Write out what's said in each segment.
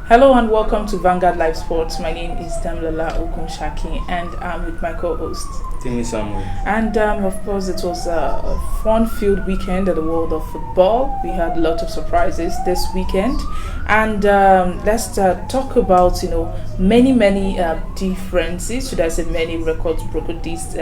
Hello and welcome to Vanguard Live Sports. My name is Damlola Okunshaki and I'm with my co-host Timmy Samuel. And of course it was a fun-filled weekend in the world of football. We had a lot of surprises this weekend and let's talk about many differences. Should I say many records broken this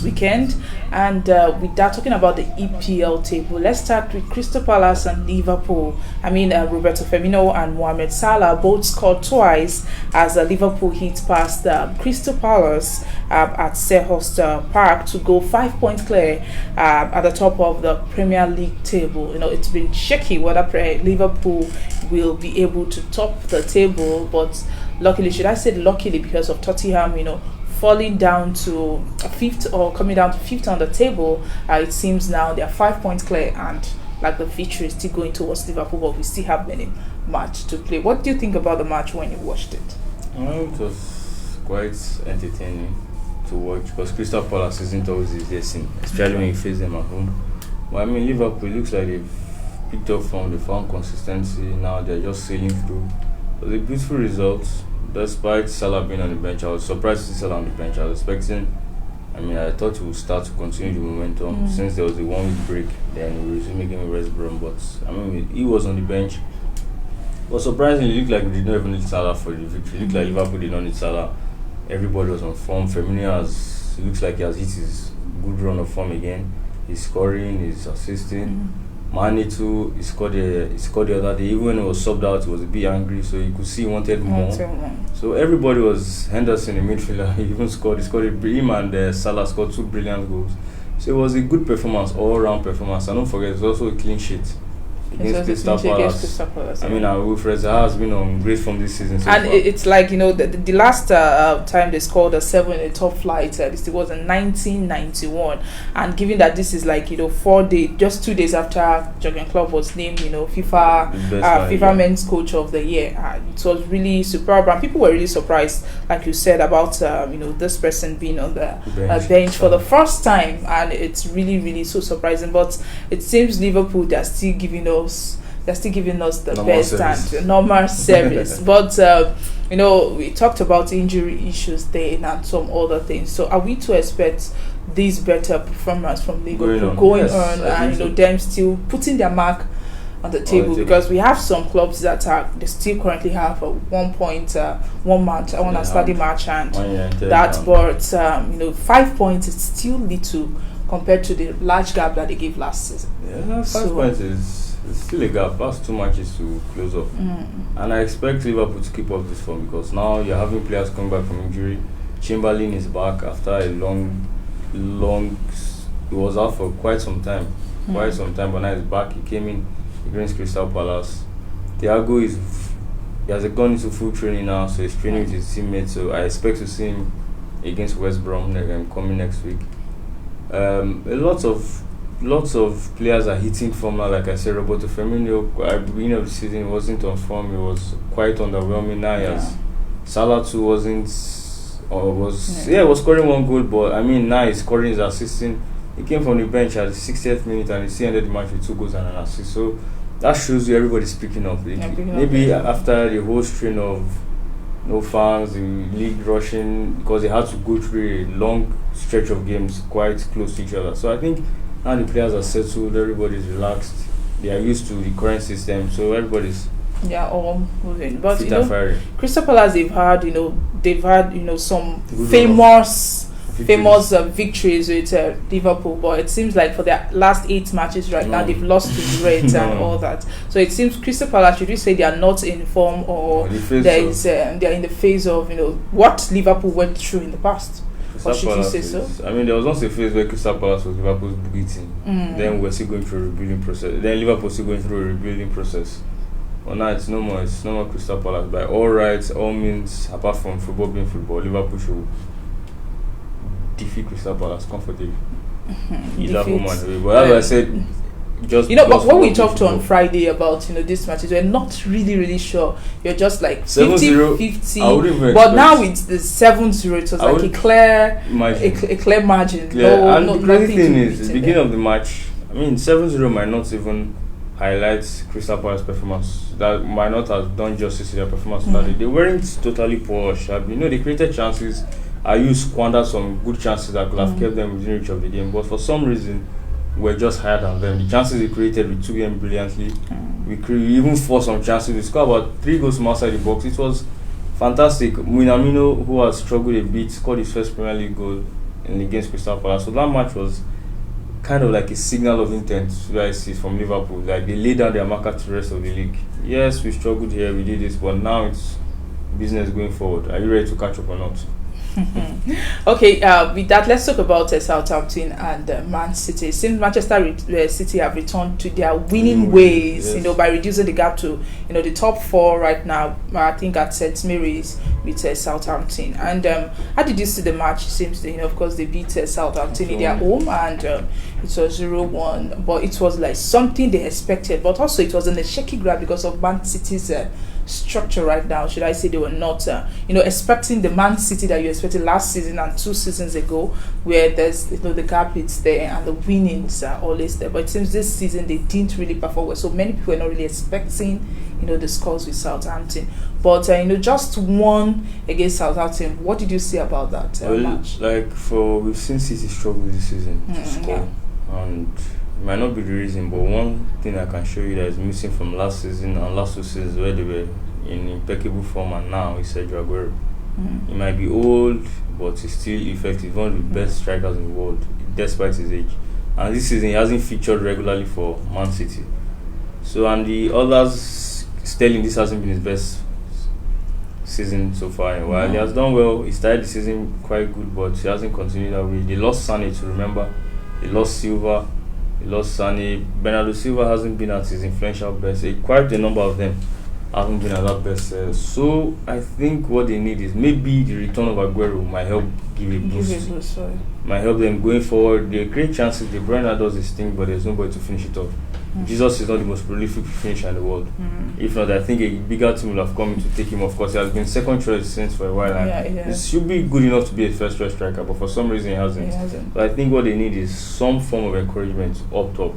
weekend, and with that talking about the EPL table, let's start with Crystal Palace and Liverpool. Roberto Firmino and Mohamed Salah both scored twice as Liverpool hit past Crystal Palace at Selhurst Park to go 5 points clear at the top of the Premier League table. It's been shaky whether Liverpool will be able to top the table, but luckily, should I say luckily, because of Tottenham, falling down to fifth or coming down to fifth on the table, it seems now they are 5 points clear, and like the future is still going towards Liverpool, but we still have many match to play. What do you think about the match when you watched it? Well, it was quite entertaining to watch because Crystal Palace isn't always the easiest thing, especially when you face them at home. But Liverpool looks like they've picked up from the found consistency. Now they're just sailing through. It was a beautiful result. Despite Salah being on the bench, I was surprised to see Salah on the bench. I was expecting, I thought he would start to continue the momentum since there was a 1 week break. Then we resumed making a rest Brom, but he was on the bench. But surprisingly, it looked like we did not even need Salah for the victory. It looked like Liverpool did not need Salah. Everybody was on form. Firmino looks like he has hit his good run of form again. He's scoring, he's assisting. Mane too, he scored the other day. Even when he was subbed out, he was a bit angry, so you could see he wanted more. So everybody was Henderson, the midfielder. He even scored. Him and Salah scored 2 brilliant goals. So it was a good performance, all-round performance. And don't forget, it's also a clean sheet against Crystal Palace. Wilfred Zaha has been on great form this season so and far. It's like the last time they scored a 7 in a top flight, it was in 1991, and given that this is like 4 days, just 2 days after Jurgen Klopp was named FIFA Men's Coach of the Year, it was really superb, and people were really surprised, like you said, about this person being on the bench for the first time, and it's really so surprising. But it seems Liverpool, they're still giving us the normal best service. And normal service. But we talked about injury issues there and some other things. So are we to expect these better performance from Liverpool going on and them still putting their mark on the table? Because we have some clubs that they still currently have a 1 point, one outstanding match, and that. But 5 points is still little compared to the large gap that they gave last season. Yeah, 5 points is still a gap. That's 2 matches to close up. And I expect Liverpool to keep up this form because now you're having players coming back from injury. Chamberlain is back after a long he was out for quite some time, but now he's back. He came in against Crystal Palace. Thiago he has gone into full training now, so he's training with his teammates. So I expect to see him against West Brom coming next week. Lots of players are hitting form now. Like I said, Roberto Firmino at the beginning of the season wasn't on form. He was quite underwhelming. Now Salah too was scoring 1 goal, but now he's scoring, he's assisting. He came from the bench at the 60th minute and he still ended the match with 2 goals and an assist. So that shows you everybody's picking up. Maybe after the whole strain of no fans, the league rushing, because they had to go through a long stretch of games quite close to each other. So I think now the players are settled, everybody's relaxed, they are used to the current system, so everybody's all moving. But Crystal Palace, they've had some famous victories with Liverpool, but it seems like for their last 8 matches now they've lost to the Reds and all that. So it seems Crystal Palace, should you say they are not in form, or they are in the phase of what Liverpool went through in the past? Or should you say so? There was once a phase where Crystal Palace was Liverpool's boogie team. Then we're still going through a rebuilding process. Then Liverpool still going through a rebuilding process. Well, now it's no more. It's no more Crystal Palace. By all rights, all means, apart from football being football, Liverpool should defeat Crystal Palace comfortably. Either home and away. But as I said, but when we talked on Friday about this matches, we're not really sure. You're just like 50-50, but now it's the 7-0. It was like a clear margin. And the crazy thing is, the beginning of the match, 7-0 might not even highlight Crystal Palace performance. That might not have done justice to their performance today. They weren't totally poor or sharp. You know, they created chances. Ayew squandered some good chances that could have kept them within reach of the game, but for some reason, we're just higher than them. The chances they created, we took them brilliantly. We even forced some chances. We scored about 3 goals from outside the box. It was fantastic. Minamino, who has struggled a bit, scored his first Premier League goal against Crystal Palace. So that match was kind of like a signal of intent, I see, from Liverpool. Like they laid down their marker to the rest of the league. Yes, we struggled here, we did this, but now it's business going forward. Are you ready to catch up or not? Okay, with that, let's talk about Southampton and Man City. Since Manchester City have returned to their winning ways, yes, by reducing the gap to the top 4 right now. I think at St Mary's with Southampton. And how did you see the match? It seems of course they beat Southampton in their home, and it was 0-1. But it was like something they expected, but also it was in a shaky ground because of Man City's structure right now. Should I say they were not expecting the Man City that you expected last season and 2 seasons ago, where there's the gap is there and the winnings are always there. But it seems this season they didn't really perform well, so many people were not really expecting the scores with Southampton. But just one against Southampton. What did you see about that match? Like we've seen City struggle this season to score, and it might not be the reason, but one thing I can show you that is missing from last season and last 2 seasons where they were in impeccable form, and now is Sergio Aguero. He might be old, but he's still effective. One of the best strikers in the world, despite his age. And this season he hasn't featured regularly for Man City. So, and the others, Sterling, this hasn't been his best season so far in a while. He has done well. He started the season quite good, but he hasn't continued that way. They lost Sané, to remember. They lost Silva. They lost Sané. Bernardo Silva hasn't been at his influential best. Quite a number of them haven't been at that best. So I think what they need is maybe the return of Aguero might help give a boost. Might help them going forward. They create chances. De Bruyne does his thing, but there's nobody to finish it off. Jesus is not the most prolific finisher in the world. If not, I think a bigger team will have come in to take him. Of course, he has been second choice since for a while. And he should be good enough to be a first choice striker, but for some reason he hasn't. So I think what they need is some form of encouragement up top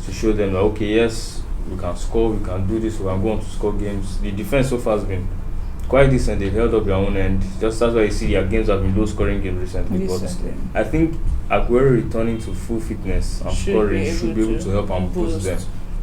to show them that, okay, yes, we can score, we can do this, we can go on to score games. The defense so far has been quite decent. They've held up their own end. Just that's why you see their games have been low scoring games recently. But I think Aguero returning to full fitness and scoring should be able to help and boost them.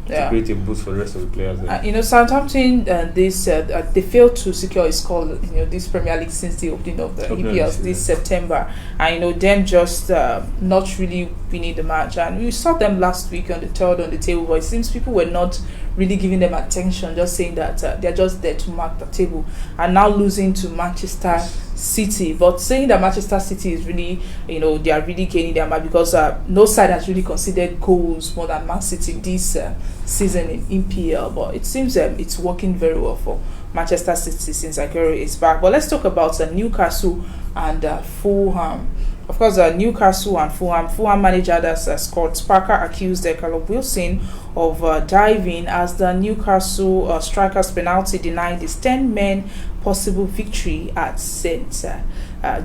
To create a boost for the rest of the players. Southampton, they failed to secure a score, this Premier League since the opening of the EPL this September. And, them just not really winning the match. And we saw them last week on the 3rd on the table, but it seems people were not really giving them attention, just saying that they're just there to mark the table. And now losing to Manchester City, but saying that Manchester City is really, they are really gaining their match because no side has really considered goals more than Man City this season in EPL. But it seems it's working very well for Manchester City since Aguero is back. But let's talk about Newcastle and Fulham. Of course, Newcastle and Fulham. Fulham manager Scott Parker accused Callum Wilson of diving as the Newcastle striker's penalty denied his 10-men possible victory at St.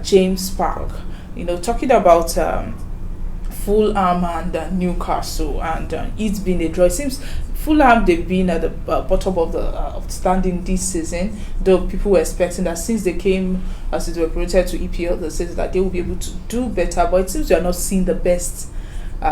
James Park. Talking about Fulham and Newcastle, and it's been a draw. It seems Fulham, they've been at the bottom of the standing this season, though people were expecting that since they came as they were promoted to EPL, they said that they will be able to do better, but it seems they are not seeing the best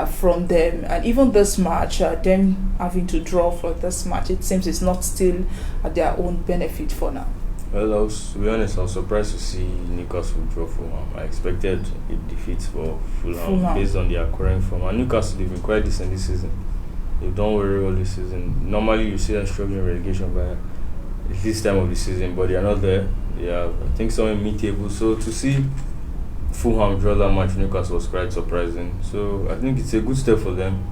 from them. And even this match, them having to draw for this match, it seems it's not still at their own benefit for now. Well, to be honest, I was surprised to see Newcastle draw Fulham. I expected a defeat for Fulham based on their current form. And Newcastle, they've been quite decent this season. They've done very well this season. Normally, you see them struggling relegation by this time of the season, but they are not there. They are, I think, somewhere mid-table. So to see Fulham draw that match, Newcastle was quite surprising. So I think it's a good step for them.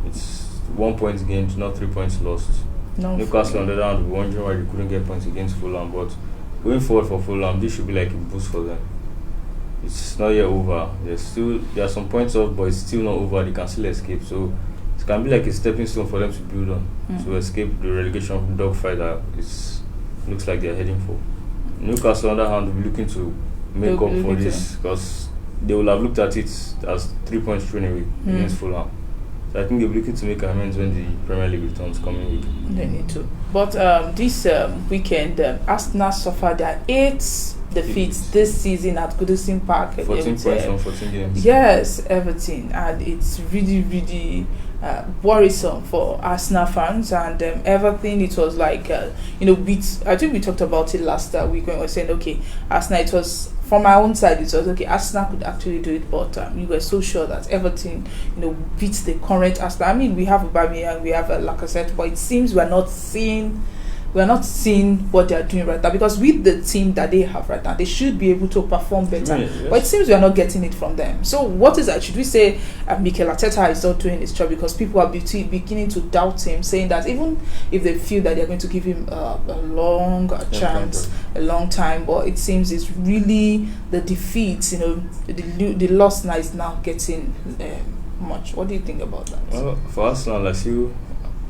It's 1 point gained, not 3 points lost. Newcastle on the other hand, wondering why they couldn't get points against Fulham, but going forward for Fulham, this should be like a boost for them. It's not yet over. There are some points off, but it's still not over. They can still escape. So it can be like a stepping stone for them to build on to escape the relegation dogfight that it looks like they're heading for. Newcastle on the other hand will be looking to make up for this because they will have looked at it as 3 points thrown away against Fulham. So I think they'll be looking to make amends when the Premier League returns coming week. They need to. But this weekend, Arsenal suffered their 8th defeats this season at Goodison Park. 14 points from 14 games. Yes, Everton, and it's really, really worrisome for Arsenal fans. And Everton, it was like, I think we talked about it last week when we were saying, okay, Arsenal, it was, from my own side, it was okay, Arsenal could actually do it, but we were so sure that Everton, beats the current Arsenal. I mean, we have Aubameyang, we have Lacazette, but it seems we're not seeing what they are doing right now, because with the team that they have right now, they should be able to perform better. Yes. But it seems we are not getting it from them. So what is that? Should we say Mikel Arteta is not doing his job because people are beginning to doubt him, saying that even if they feel that they're going to give him a long chance, a long time, but it seems it's really the defeats, the loss now is now getting much. What do you think about that? Well, for Arsenal, like you,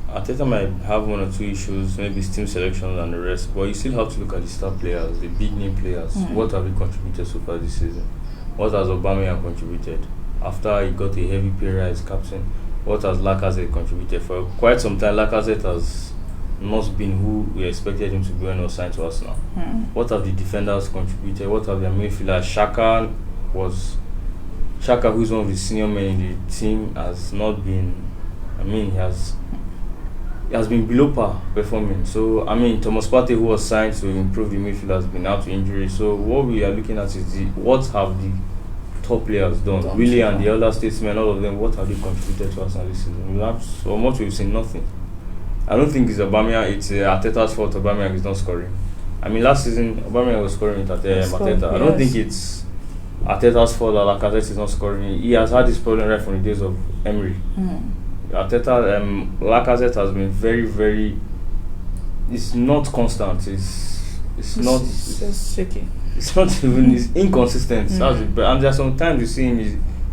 Arteta might have one or two issues, maybe it's team selections and the rest, but you still have to look at the star players, the big name players. What have they contributed so far this season? What has Aubameyang contributed? After he got a heavy pay rise captain, what has Lacazette contributed? For quite some time, Lacazette has not been who we expected him to be when he was signed to Arsenal. What have the defenders contributed? What have their midfielders? Xhaka, who's one of the senior men in the team, has not been, he has been below par performing. So, Thomas Partey, who was signed to improve the midfield, has been out to injury. So, what we are looking at is what have the top players done? Really, and the other statesmen, all of them, what have they contributed to Arsenal this season? From what we've seen, nothing. I don't think it's Aubameyang, it's Arteta's fault Aubameyang is not scoring. Last season, Aubameyang was scoring at Arteta. I don't think it's Arteta's fault that Lacazette is not scoring. He has had this problem right from the days of Emery. Arteta, Lacazette has been very, very. It's not constant. It's just shaky. It's not even. It's inconsistent. And there are some times you see him,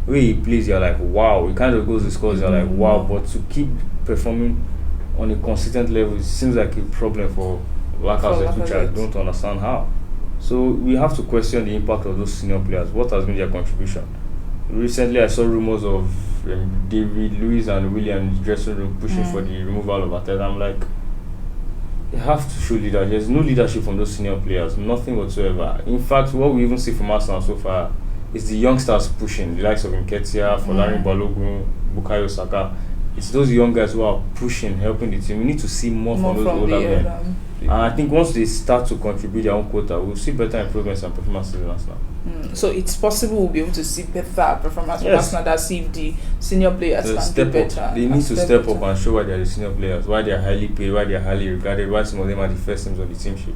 the way he plays, you're like, wow. He kind of goes to scores, you're like, wow. But to keep performing on a consistent level, it seems like a problem for Lacazette, which I don't understand how. So we have to question the impact of those senior players. What has been their contribution? Recently, I saw rumors of David Luiz and William in the dressing room pushing for the removal of Arteta. I'm like, they have to show leadership. There's no leadership from those senior players, nothing whatsoever. In fact, what we even see from Arsenal so far is the youngsters pushing, the likes of Nketiah, Folarin Balogun, Bukayo Saka. It's those young guys who are pushing, helping the team. We need to see more from those older men. And I think once they start to contribute their own quota, we'll see better improvements and performances in Arsenal. So it's possible we'll be able to see better performance from Arsenal. That see if the senior players can do better. They need to step up and show why they are the senior players, why they are highly paid, why they are highly regarded, why some of them are the first names on the team sheet.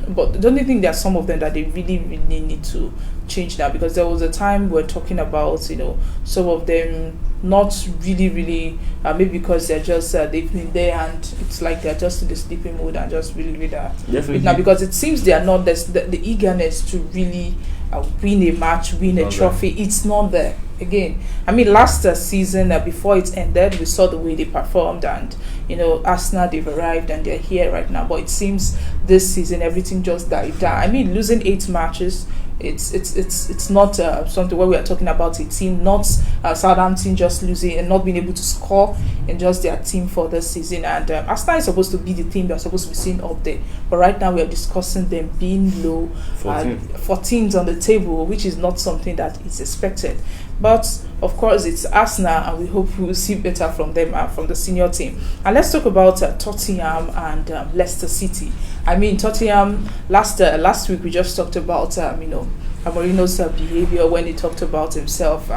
But don't you think there are some of them that they really, really need to change now? Because there was a time we're talking about, some of them not really, maybe because they're just they've been there and it's like they're just in the sleeping mode and just really definitely now, because it seems they are not the eagerness to really win a match, win a trophy. It's not there again. Last season before it ended, we saw the way they performed, and Arsenal, they've arrived and they're here right now. But it seems this season everything just died down. Losing 8 matches, it's not something where we are talking about a team, not Southampton just losing and not being able to score in just their team for this season. And Arsenal is supposed to be the team they're supposed to be seen up there, but right now we are discussing them being low, 14th on the table, which is not something that is expected. But of course it's Arsenal, and we hope we will see better from them, from the senior team. And let's talk about Tottenham and Leicester City. Tottenham, last week we just talked about Mourinho's behavior when he talked about himself,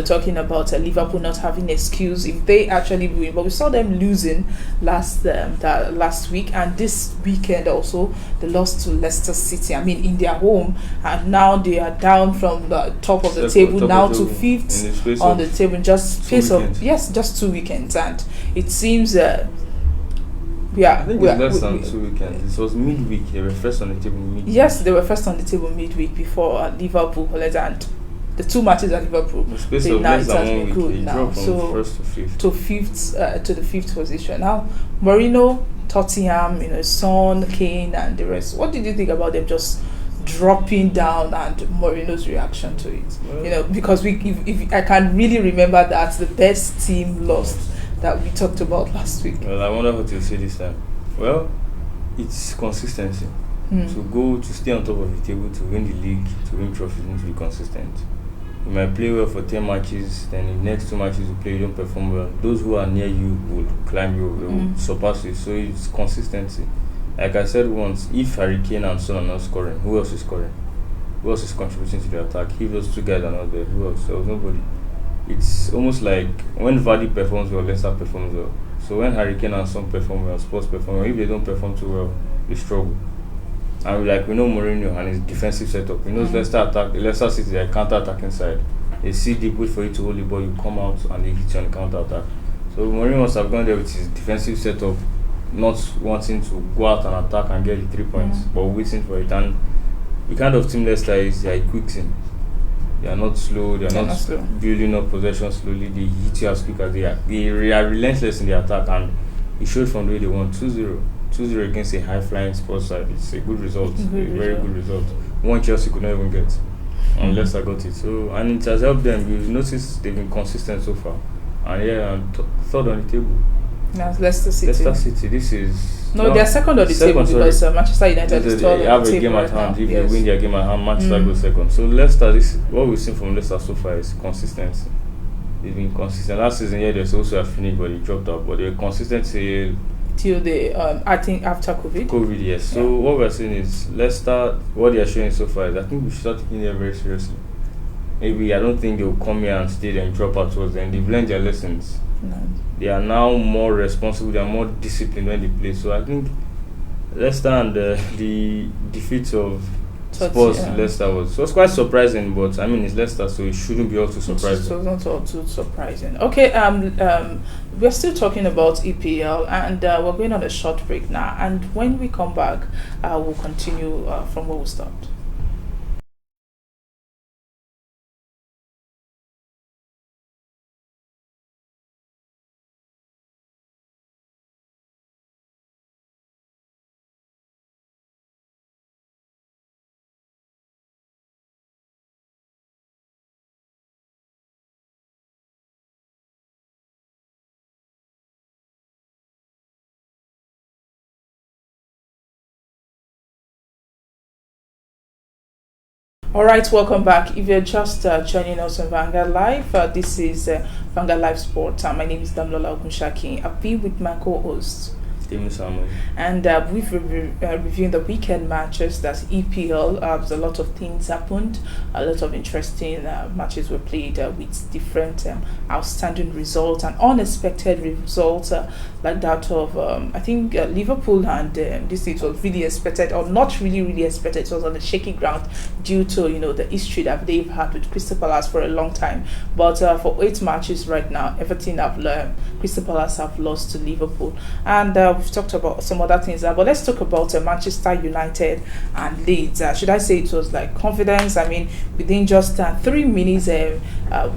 talking about Liverpool not having excuse if they actually win. But we saw them losing last week, and this weekend also they lost to Leicester City. In their home, and now they are down from the top of the table now to 5th on the table. Just 2 weekends, and it seems. I think it was less than 2 weekends. It was midweek. They were first on the table midweek. Yes, they were first on the table midweek before Liverpool, and the 2 matches at Liverpool. The space of less than 1 week, they dropped from first to fifth. To the 5th position. Now, Mourinho, Tottenham, Son, Kane, and the rest. What did you think about them just dropping down and Mourinho's reaction to it. Well, Because if I can really remember that the best team lost that we talked about last week. well, I wonder what you'll say this time. Well, it's consistency. To stay on top of the table, to win the league, to win trophies, you need to be consistent. You might play well for 10 matches, then the next 2 matches you play, you don't perform well. Those who are near you will climb you, they will surpass you. So it's consistency. Like I said once, if Harry Kane and Son are not scoring, who else is scoring? Who else is contributing to the attack? If those 2 guys are not there, who else? There was nobody. It's almost like when Vardy performs well, Leicester performs well. So when Harry Kane and Son perform well, Spurs perform well, if they don't perform too well, they struggle. And we know Mourinho and his defensive setup. He knows Leicester City, their counter-attacking side. They see deep, wait for you to hold the ball, you come out and they hit you on the counter-attack. So Mourinho must have gone there with his defensive setup, not wanting to go out and attack and get the 3 points, but waiting for it. And the kind of team Leicester is, they are a quick team. They are not slow, they are not slow. building up possession slowly, they hit you as quick as they are. They are relentless in the attack, and it showed from the way they won 2-0. 2-0 against a high-flying Spurs side. It's a good result, very good result. One Chelsea could not even get, and Leicester got it. So, and it has helped them. You've noticed they've been consistent so far, and third on the table. That's Leicester City. Leicester City. This is they're second on the table because Manchester United is third. They have a game at hand. If they win their game at hand, Manchester goes second. So Leicester, what we've seen from Leicester so far is consistency. They've been consistent. Last season, there's also a finish, but they dropped out. But they're consistent till the I think after COVID. Yes. So what we're seeing is Leicester. What they are showing so far is I think we should start taking them very seriously. Maybe I don't think they'll come here and stay there and drop out towards the end. They've learned their lessons. No. They are now more responsible. They are more disciplined when they play. So I think Leicester and the defeat of Spurs Leicester was quite surprising, but I mean it's Leicester, so it shouldn't be all too surprising. So it's not all too surprising. Okay, we're still talking about EPL, and we're going on a short break now. And when we come back, we'll continue from where we stopped. All right, welcome back. If you're just joining us on Vanguard Live, this is Vanguard Live Sport. My name is Damlola Ogunshaki. I've been with my co-host, and we've reviewed the weekend matches. That's EPL. There's a lot of things happened. A lot of interesting matches were played with different outstanding results and unexpected results, like that of I think Liverpool, and this it was really expected or not really expected. It was on a shaky ground due to the history that they've had with Crystal Palace for a long time. But for 8 matches right now, Everton have learned. Crystal Palace have lost to Liverpool, and we've talked about some other things, but let's talk about Manchester United and Leeds. Should I say it was like confidence? I mean, within just 3 minutes,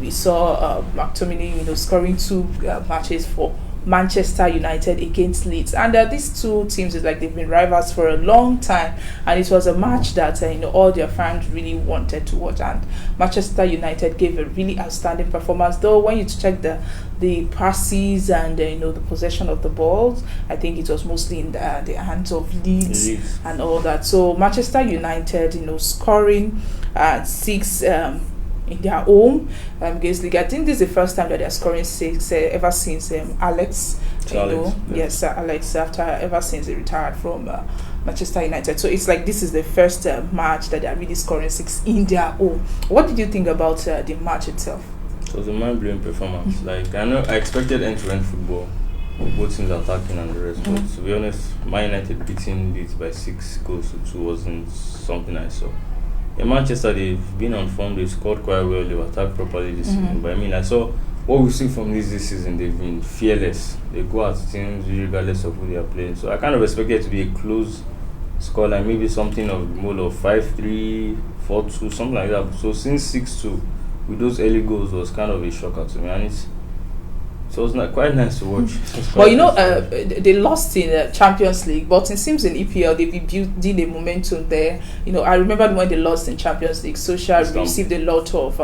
we saw McTominay, scoring 2 matches for Manchester United against Leeds, and these 2 teams is like they've been rivals for a long time, and it was a match that all their fans really wanted to watch. And Manchester United gave a really outstanding performance, though when you check the passes and the possession of the balls, I think it was mostly in the hands of Leeds and all that. So Manchester United, scoring 6 in their home against League. I think this is the first time that they're scoring 6 ever since Alex. Yes, Alex, ever since he retired from Manchester United. So it's like this is the first match that they're really scoring 6 in their home. What did you think about the match itself? It was a mind-blowing performance. I expected end-to-end football, both teams attacking and the rest. But to be honest, Man United beating Leeds by 6 goals to 2 wasn't something I saw. In Manchester, they've been on form. They've scored quite well. They've attacked properly this season. But I mean, I saw what we've seen from Leeds this season. They've been fearless. They go at teams regardless of who they are playing. So I kind of expected it to be a close score, like maybe something of the mode of 5-3, 4-2, something like that. So since 6-2. With those early goals was kind of a shocker to me, and So it was quite nice to watch. But you know, they lost in the Champions League, but it seems in EPL they've been building a momentum there. You know, I remember when they lost in Champions League, Social received a lot of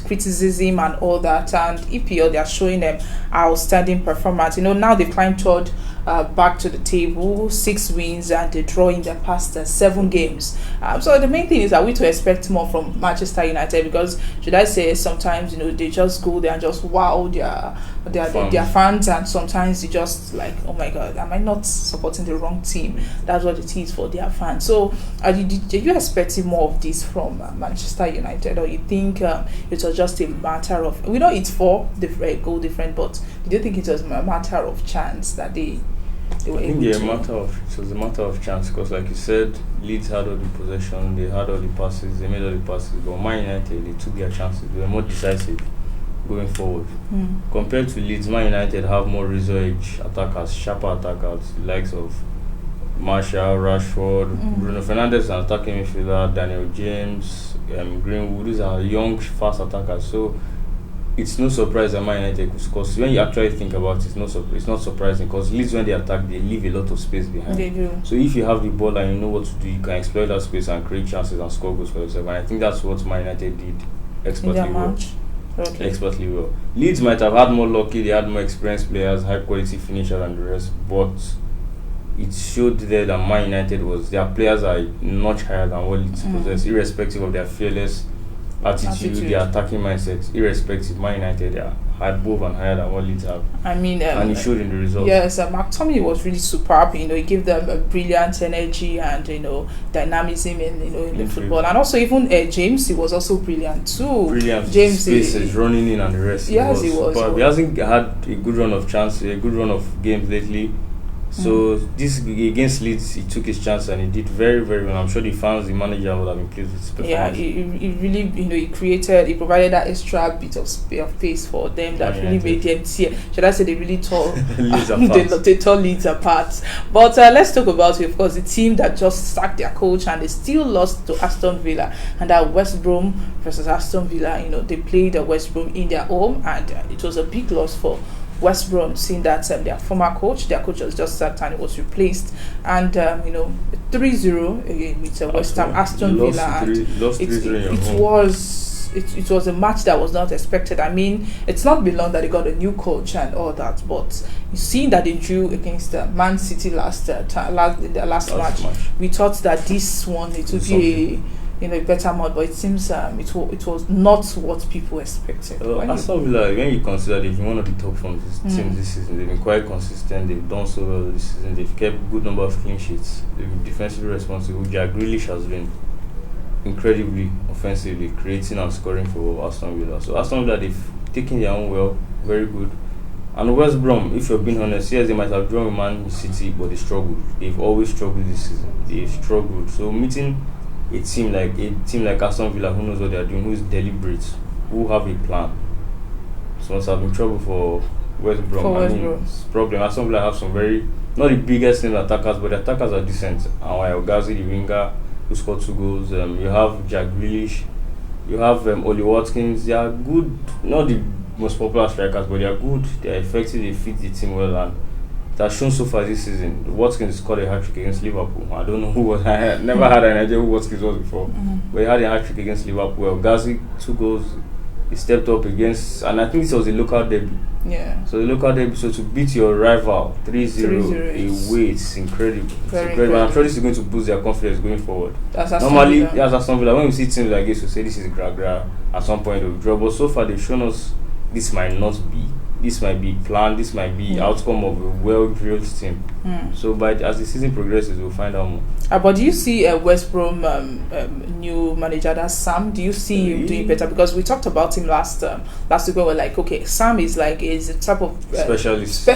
criticism and all that, and EPL they are showing them outstanding performance. You know, now they've climbed third. Back to the table, 6 wins and a draw in the past 7 games. So the main thing is that we to expect more from Manchester United, because should I say sometimes, you know, they just go there and just wow their fans, and sometimes they just like, oh my god, am I not supporting the wrong team? That's what it is for their fans. So are you expecting more of this from Manchester United, or you think it was just a matter of, we know it's 4 different goal different, but do you think it was a matter of chance that they were able to? It was a matter of chance, because like you said, Leeds had all the possession, they had all the passes, they made all the passes, but Man United, they took their chances, they were more decisive going forward. Compared to Leeds, Man United have more razor-edge attackers, sharper attackers, the likes of Martial, Rashford, Bruno Fernandes, an attacking midfielder, Daniel James, Greenwood. These are young, fast attackers. So it's no surprise that Man United could score. So when you actually think about it, it's not surprising, because Leeds, when they attack, they leave a lot of space behind. They do. So if you have the ball and you know what to do, you can exploit that space and create chances and score goals for yourself. And I think that's what Man United did expertly well. Okay. Expertly well. Leeds might have had more lucky, they had more experienced players, high quality finishers and the rest, but it showed there that Man United their players are much higher than what Leeds possess, irrespective of their fearless attitude, their attacking mindset. Irrespective, Man United are above and higher than what Leeds have. I mean, and it showed in the results. Yes, McTominay was really superb. You know, he gave them a brilliant energy and, you know, dynamism in the football. And also even James, he was also brilliant too. James, spaces running in and the rest. Yes, he was. But he hasn't had a good run of games lately. So this against Leeds, he took his chance and he did very, very well. I'm sure the fans, the manager would have been pleased with his performance. Yeah, he really, you know, he provided that extra bit of space for them that really made them see. Should I say they really tore they tore Leeds apart. But let's talk about it. Of course, the team that just sacked their coach and they still lost to Aston Villa, and that West Brom versus Aston Villa. You know, they played West Brom in their home, and it was a big loss for West Brom, seeing that their coach was just sacked and it was replaced, and 3-0 again with West Ham, Aston Villa. It was a match that was not expected. I mean, it's not been long that they got a new coach and all that, but seeing that they drew against Man City last match, we thought that this one it would be a better mode, but it seems it was not what people expected. Aston Villa, when you consider they've been one of the top form teams this season, they've been quite consistent. They've done so well this season. They've kept a good number of clean sheets. They've been defensively responsible. Jack Grealish has been incredibly offensively creating and scoring for Aston Villa. So Aston Villa, they've taken their own well, very good. And West Brom, if you're being honest, yes, they might have drawn with Man City, but they struggled. They've always struggled this season. They've struggled. So meeting a team like Aston Villa, who knows what they're doing, who is deliberate, who have a plan, so must have been trouble for West Brom. Problem. Aston Villa have some not the biggest name attackers, but the attackers are decent. And Gazi, the winger, who scored 2 goals. You have Jack Grealish, you have Oli Watkins. They are good, not the most popular strikers, but they are good. They are effective. They fit the team well, and it has shown so far this season. Watkins scored a hat-trick against Liverpool. I don't know who was. I never had an idea who Watkins was before. But he had a hat-trick against Liverpool. Gazi, 2 goals. He stepped up against, and I think this was a local derby. Yeah. So the local derby, so to beat your rival 3-0 away, it's incredible. Incredible. I'm sure this is going to boost their confidence going forward. Normally, as Aston Villa, when we see teams like this, we say this is gra. At some point they'll draw. But so far they've shown us this might not be. This might be planned. This might be outcome of a well-drilled team. So, as the season progresses, we'll find out more. But do you see West Brom new manager, that's Sam? Do you see him doing better? Because we talked about him last week. We were like, okay, Sam is a type of specialist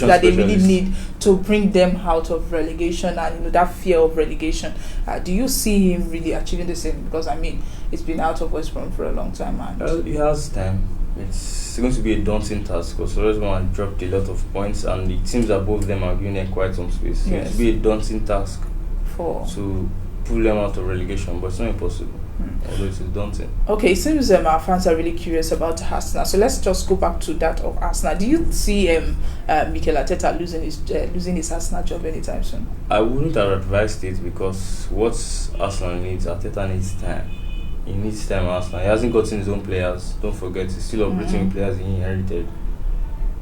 that they really need to bring them out of relegation and that fear of relegation. Do you see him really achieving the same? Because I mean, it's been out of West Brom for a long time, and he has time. It's going to be a daunting task because West Brom has dropped a lot of points and the teams above them are giving them quite some space. It's going to be a daunting task to pull them out of relegation, but it's not impossible. although it is daunting. Okay, it seems our fans are really curious about Arsenal. So let's just go back to that of Arsenal. Do you see Mikel Arteta losing his Arsenal job anytime soon? I wouldn't have advised it because what Arsenal needs, Arteta needs time. He needs time, Arsenal. He hasn't gotten his own players. Don't forget, he's still operating with players he inherited.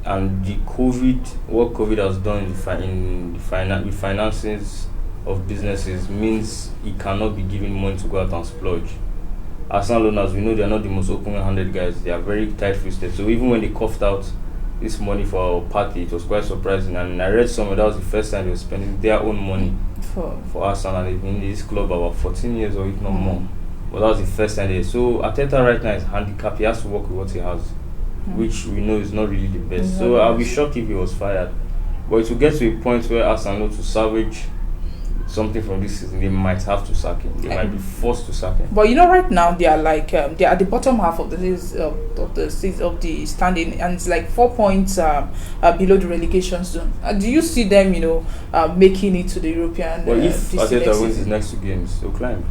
And what COVID has done with finances of businesses means he cannot be given money to go out and splurge. Arsenal owners, we know they are not the most open-handed guys. They are very tight-fisted. So even when they coughed out this money for our party, it was quite surprising. And I read somewhere that was the first time they were spending their own money for Arsenal. And they've been in this club about 14 years or if not more. But that was the first time So Arteta right now is handicapped. He has to work with what he has, which we know is not really the best. So I'll be shocked if he was fired. But it will get to a point where Arsenal to salvage something from this season, they might have to sack him. They might be forced to sack him. But right now they are like they are at the bottom half of the standing, and it's like 4 points below the relegation zone. Do you see them, making it to the European? Well, if Arteta wins his next 2 games, they'll climb.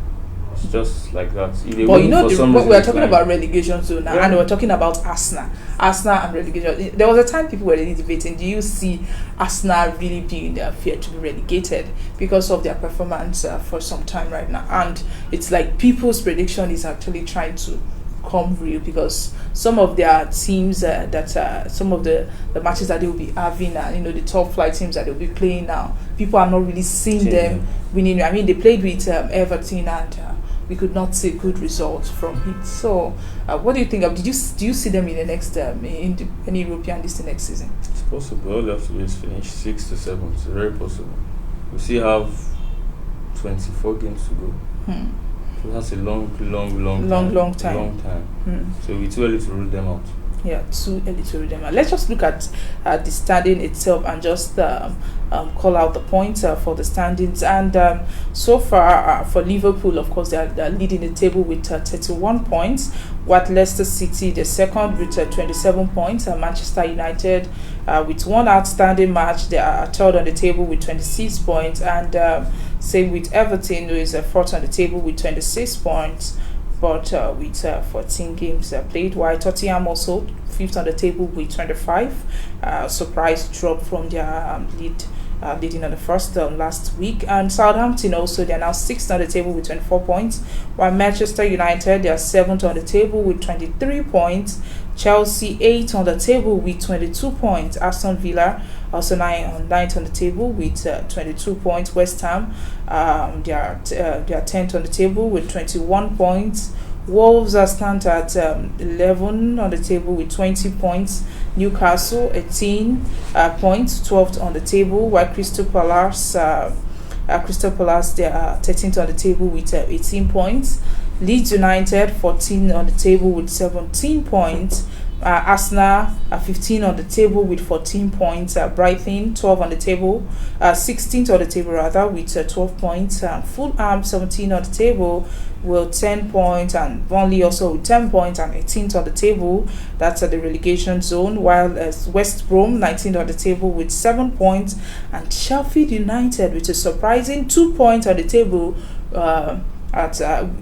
It's just like that. But we're talking about relegation zone now, and we're talking about Arsenal and relegation. There was a time people were really debating, do you see Arsenal really being their fear to be relegated because of their performance for some time right now? And it's like people's prediction is actually trying to come real, because some of their teams some of the matches that they will be having, the top flight teams that they'll be playing now, people are not really seeing them winning. I mean, they played with Everton, and we could not see good results from it. So what do you think of? Do you see them in the next in any European list next season? It's possible. All they have to do is finish 6th to 7th. It's very possible. We still have 24 games to go. So that's a long time. So it's too early to rule them out. Yeah, too early to rule them out. Let's just look at the standing itself and just call out the points for the standings. And so far for Liverpool, of course, they are leading the table with 31 points. While Leicester City, the second, with 27 points. Manchester United, with one outstanding match, they are third on the table with 26 points. And same with Everton, who is fourth on the table with 26 points. But with 14 games played, while Tottenham also fifth on the table with 25. Surprise drop from their leading on the first last week. And Southampton also, they are now sixth on the table with 24 points, while Manchester United, they are seventh on the table with 23 points. Chelsea eighth on the table with 22 points. Aston Villa also ninth on the table with 22 points. West Ham, they are 10th on the table with 21 points. Wolves are stand at 11 on the table with 20 points. Newcastle 18 points, 12th on the table, while Crystal Palace, they are 13th on the table with 18 points. Leeds United 14 on the table with 17 points. Arsenal 15 on the table with 14 points. Brighton 12 on the table, 16th on the table rather, with 12 points. Fulham 17 on the table with 10 points, and Burnley also with 10 points and 18th on the table. That's at the relegation zone. While West Brom 19th on the table with 7 points, and Sheffield United with a surprising 2 points on the table. At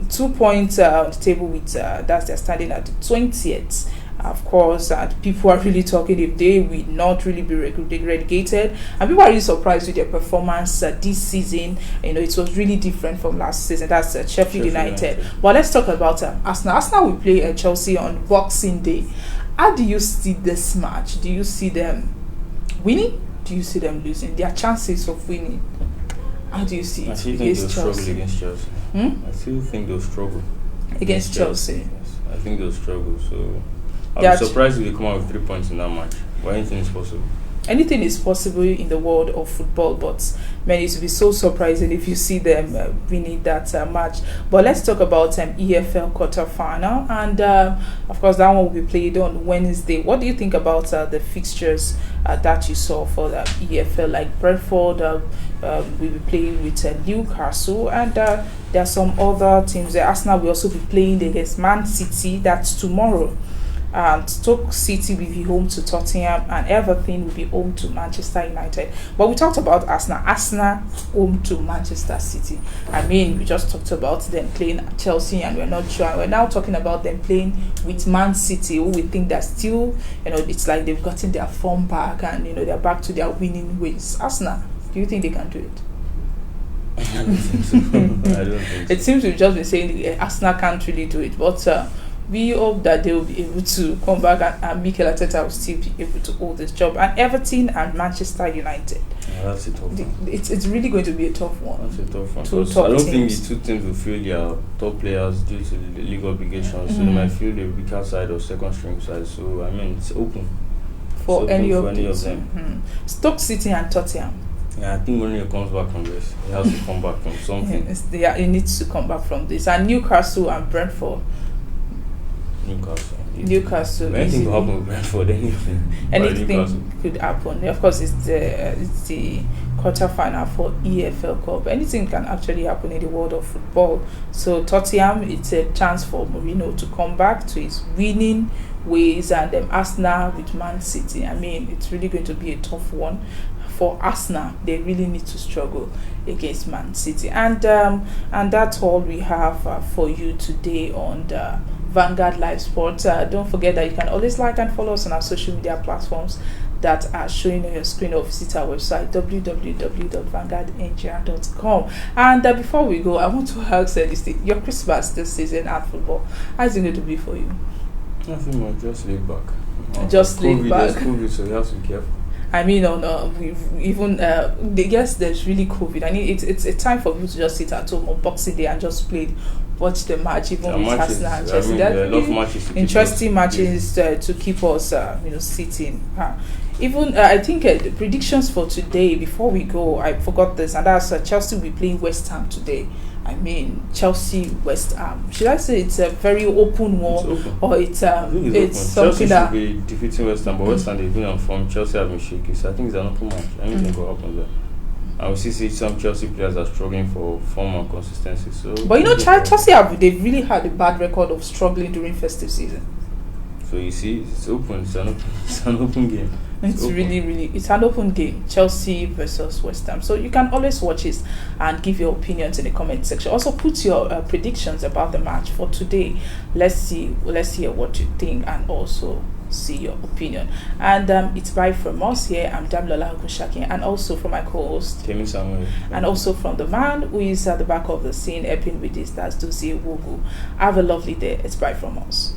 2 points on the table with that's their standing at the 20th. Of course, people are really talking if they will not really be relegated, and people are really surprised with their performance this season. It was really different from last season. That's Sheffield United. But let's talk about Arsenal. Arsenal will play Chelsea on Boxing Day. How do you see this match? Do you see them winning? Do you see them losing? Their chances of winning. How do you see it against Chelsea? I still think they'll struggle against Chelsea. Yes, I think they'll struggle. So I'll be surprised if they come out with 3 points in that match. But anything is possible. Anything is possible in the world of football, but man, it will be so surprising if you see them winning that match. But let's talk about EFL quarterfinal, and of course that one will be played on Wednesday. What do you think about the fixtures that you saw for the EFL? Like Brentford will be playing with Newcastle, and there are some other teams. Arsenal will also be playing against Man City. That's tomorrow. Stoke City will be home to Tottenham, and Everton will be home to Manchester United. But we talked about Arsenal. Arsenal home to Manchester City. I mean, we just talked about them playing Chelsea, and we're not sure. We're now talking about them playing with Man City, who we think they're still, it's like they've gotten their form back, and they're back to their winning ways. Arsenal, do you think they can do it? I don't think so. I don't think so. It seems we've just been saying Arsenal can't really do it, but we hope that they will be able to come back, and Mikel Arteta will still be able to hold this job. And Everton and Manchester United. Yeah, that's a tough one. It's really going to be a tough one. That's a tough one. Top I don't teams. think the two teams will feel their top players due to the league obligations. So they might feel the weaker side or second string side. So I mean, it's open For any of them. Stoke City and Tottenham. Yeah, I think when he comes back from this, he has to come back from something. He needs to come back from this. And Newcastle and Brentford. Newcastle. Anything could happen with Brentford. Anything could happen. Of course, it's the quarter-final for EFL Cup. Anything can actually happen in the world of football. So Tottenham, it's a chance for Mourinho to come back to his winning ways, and Arsenal with Man City. I mean, it's really going to be a tough one. For Arsenal, they really need to struggle against Man City. And that's all we have for you today on the Vanguard Live Sports. Don't forget that you can always like and follow us on our social media platforms that are showing on your screen, or visit our website www.vanguardnigeria.com. And before we go, I want to ask this thing. Your Christmas this season at football, how is it going to be for you? Nothing more, just lay back. Just lay back. There's COVID, so you have to be careful. I mean, we've even yes, there's really COVID. I mean, it's a time for people to just sit at home on Boxing Day and just watch the match, even with Arsenal and Chelsea. There are a lot of matches. Interesting matches to keep us, sitting. Even I think the predictions for today. Before we go, I forgot this, and that's Chelsea will be playing West Ham today. I mean, Chelsea West Ham. Should I say it's a very open war, or it's something Chelsea that should be defeating West Ham, but West Ham they've been on form. Chelsea have been shaky, so I think it's an open match. Anything could happen there. I will see some Chelsea players are struggling for form and consistency. So, but Chelsea they've really had a bad record of struggling during festive season. So you see, it's open. It's an open game. It's an open game. Chelsea versus West Ham. So you can always watch it and give your opinions in the comment section. Also put your predictions about the match for today. Let's hear what you think, and also see your opinion. And it's bye from us here. I'm Damlola Hukushaki, and also from my co-host Kemi Samuel, and also from the man who is at the back of the scene helping with this, that's Dozie Wogu. Have a lovely day. It's bye from us.